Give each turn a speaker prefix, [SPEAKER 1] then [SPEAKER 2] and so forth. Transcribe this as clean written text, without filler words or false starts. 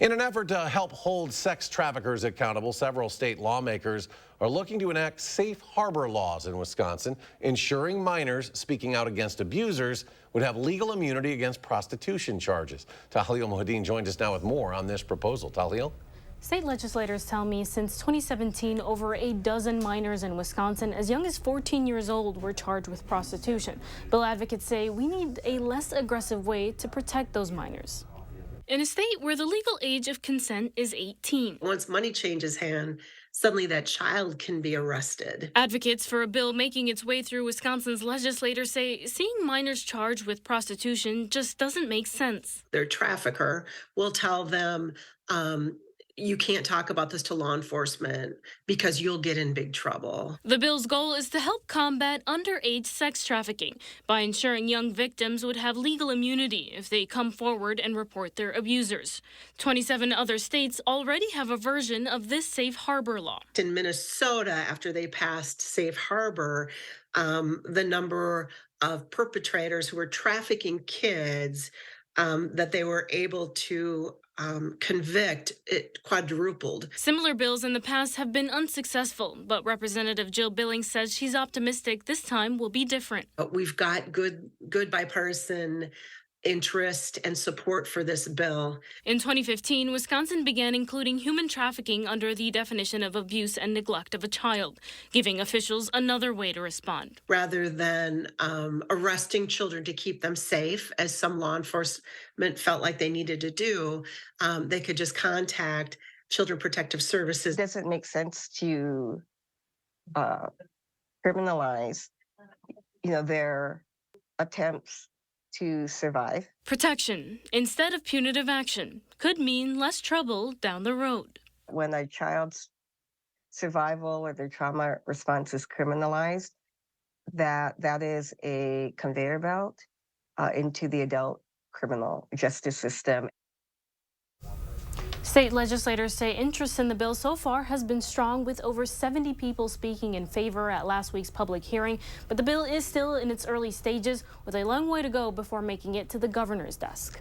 [SPEAKER 1] In an effort to help hold sex traffickers accountable, several state lawmakers are looking to enact safe harbor laws in Wisconsin, ensuring minors speaking out against abusers would have legal immunity against prostitution charges. Tahlil Mohadin joins us now with more on this proposal. Tahlil?
[SPEAKER 2] State legislators tell me since 2017, over a dozen minors in Wisconsin as young as 14 years old were charged with prostitution. Bill advocates say we need a less aggressive way to protect those minors. In a state where the legal age of consent is 18.
[SPEAKER 3] Once money changes hand, suddenly that child can be arrested.
[SPEAKER 2] Advocates for a bill making its way through Wisconsin's legislators say seeing minors charged with prostitution just doesn't make sense.
[SPEAKER 3] Their trafficker will tell them, you can't talk about this to law enforcement because you'll get in big trouble.
[SPEAKER 2] The bill's goal is to help combat underage sex trafficking by ensuring young victims would have legal immunity if they come forward and report their abusers. 27 other states already have a version of this safe harbor law.
[SPEAKER 3] In Minnesota, after they passed safe harbor, the number of perpetrators who were trafficking kids that they were able to convict, it quadrupled.
[SPEAKER 2] Similar bills in the past have been unsuccessful, but Representative Jill Billings says she's optimistic this time will be different.
[SPEAKER 3] But we've got good bipartisan interest and support for this bill.
[SPEAKER 2] In 2015, Wisconsin began including human trafficking under the definition of abuse and neglect of a child, giving officials another way to respond.
[SPEAKER 3] Rather than arresting children to keep them safe, as some law enforcement felt like they needed to do, they could just contact Children Protective Services.
[SPEAKER 4] It doesn't make sense to criminalize, their attempts to survive.
[SPEAKER 2] Protection instead of punitive action could mean less trouble down the road.
[SPEAKER 4] When a child's survival or their trauma response is criminalized, that is a conveyor belt into the adult criminal justice system.
[SPEAKER 2] State legislators say interest in the bill so far has been strong, with over 70 people speaking in favor at last week's public hearing. But the bill is still in its early stages, with a long way to go before making it to the governor's desk.